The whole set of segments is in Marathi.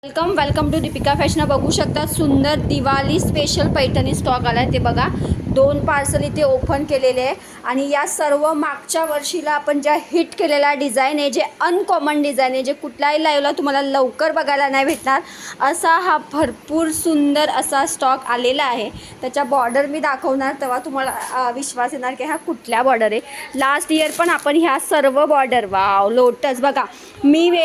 Welcome to Deepika fashion. बघू शकता सुंदर दिवाळी स्पेशल पैठणी स्टॉक आला आहे। ते बघा 2 पार्सल इथे ओपन केलेले आहे आणि या सर्व मागच्या वर्षीला आपण ज्या हिट केलेला डिझाईन आहे, जे अनकॉमन डिझाईन आहे, जे कुठल्याही लाईव्हला तुम्हाला लवकर बघायला नाही भेटणार असा हा भरपूर सुंदर असा स्टॉक आलेला आहे। त्याच्या बॉर्डर मी दाखवणार तेव्हा तुम्हाला विश्वास येणार की हा कुठल्या बॉर्डर आहे। लास्ट इयर पण आपण ह्या सर्व बॉर्डर वाव लोटस बघा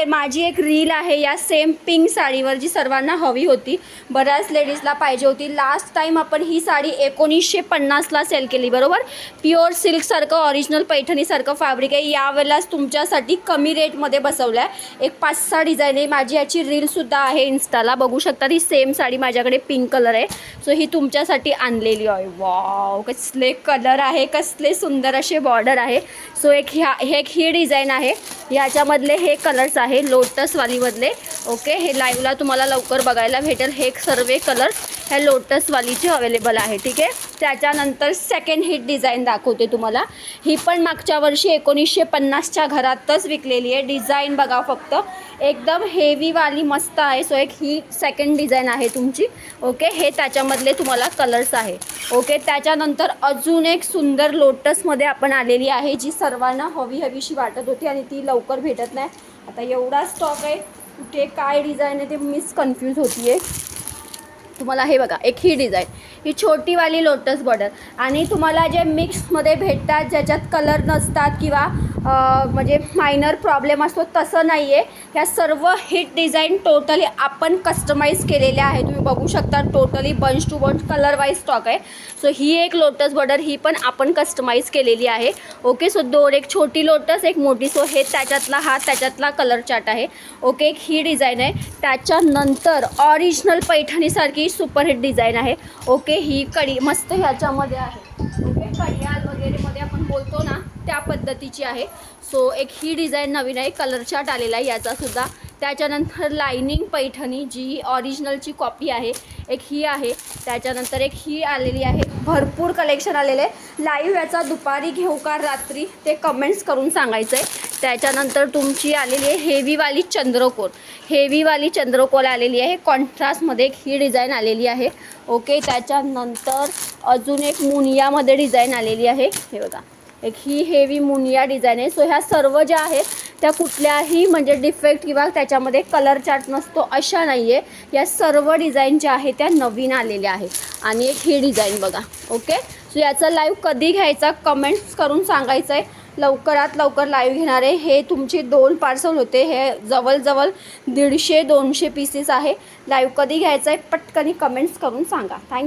माझी एक रील आहे या सेम पिंक साडीवर जी सर्वांना हवी होती, बऱ्याच लेडीजला पाहिजे होती। लास्ट टाइम आपण ही साडी 1950ला सेल केली बरोबर। प्युअर सिल्क सारखं ओरिजिनल पैठणी सारखं फॅब्रिक आहे। यावेळेलाच तुमच्यासाठी कमी रेटमध्ये बसवलं आहे। एक 5-6 डिझाईन आहे। माझी याची रील सुद्धा आहे इन्स्टाला, बघू शकता। ही सेम साडी माझ्याकडे पिंक कलर आहे, सो ही तुमच्यासाठी आणलेली आहे। वाव कसले कलर आहे, कसले सुंदर असे बॉर्डर आहे। सो ही डिझाईन आहे, याच्यामधले हे कलर्स आहे लोटसवालीमधले। ओके, हे लाईव्हला तुम्हाला लवकर बघायला भेटेल। हे सर्व कलर ह्या लोटसवालीचे अवेलेबल आहे, ठीक आहे। त्याच्यानंतर सेकंड हिट डिझाईन दाखवते तुम्हाला। ही पण मागच्या वर्षी 1950च्या घरातच विकलेली आहे। डिझाईन बघा फक्त, एकदम हेवीवाली मस्त आहे। सो ही सेकंड डिझाईन आहे तुमची। ओके, हे त्याच्यामधले तुम्हाला कलर्स आहे। ओके, त्याच्यानंतर अजून एक सुंदर लोटसमध्ये आपण आलेली आहे, जी सर्वांना हवीशी वाटत होती आणि ती लवकर भेटत नाही। आता एवढा स्टॉक आहे, कुठे काय डिझाईन आहे ते मीच कन्फ्यूज होती आहे। तुम्हाला हे बघा, एक ही डिझाईन, ही छोटीवाली लोटस बॉर्डर आणि तुम्हाला जे मिक्समध्ये भेटतात ज्याच्यात कलर नसतात किंवा म्हणजे मायनर प्रॉब्लेम असतो तसं नाही आहे। ह्या सर्व हिट डिझाईन टोटली आपण कस्टमाइज केलेल्या आहे। तुम्ही बघू शकता totally bunch to bunch colour wise stock आहे। सो ही एक लोटस बॉर्डर ही पण आपण कस्टमाइज केलेली आहे। ओके, सो एक छोटी लोटस एक मोठी, सो हे त्याच्यातला कलर चार्ट आहे। ओके, एक ही डिझाईन आहे। त्याच्यानंतर ऑरिजिनल पैठणीसारखी सुपरहिट डिझाईन आहे। ओके, ही कडी मस्त ह्याच्यामध्ये आहे। ओके, कडियाल वगैरेमध्ये आपण बोलतो ना त्या पद्धतीची आहे। सो एक ही डिझाईन नवीन आहे, कलर चार्ट आलेला आहे याचा सुद्धा। त्याच्यानंतर लाइनिंग पैठणी जी ऑरिजिनलची कॉपी आहे, एक ही आहे। त्याच्यानंतर एक ही आलेली आहे। भरपूर कलेक्शन आलेले आहे। लाईव्ह याचा दुपारी घेऊ का रात्री ते कमेंट्स करून सांगायचं आहे। त्याच्यानंतर तुमची आलेली आहे हेवीवाली चंद्रकोर आलेली आहे। कॉन्ट्रास्टमध्ये एक ही डिझाईन आलेली आहे। ओके, त्याच्यानंतर अजून एक मुनियामध्ये डिझाईन आलेली आहे। हे बघा, एक ही हेवी मुनिया डिझाईन आहे। सो ह्या सर्व ज्या आहेत त्या कुठल्याही म्हणजे डिफेक्ट किंवा त्याच्यामध्ये कलर चार्ट नसतो अशा नाही आहे। या सर्व डिझाईन ज्या आहेत त्या नवीन आलेल्या आहेत। आणि एक ही डिझाईन बघा। ओके, सो याचा लाईव्ह कधी घ्यायचा कमेंट्स करून सांगायचं आहे। लवकरात लवकर लाईव्ह घेणार आहे। हे तुमचे 2 पार्सल होते, हे जवळजवळ 150-200 पीसेस आहे। लाईव्ह कधी घ्यायचं आहे पटकन कमेंट्स करून सांगा। थँक्यू।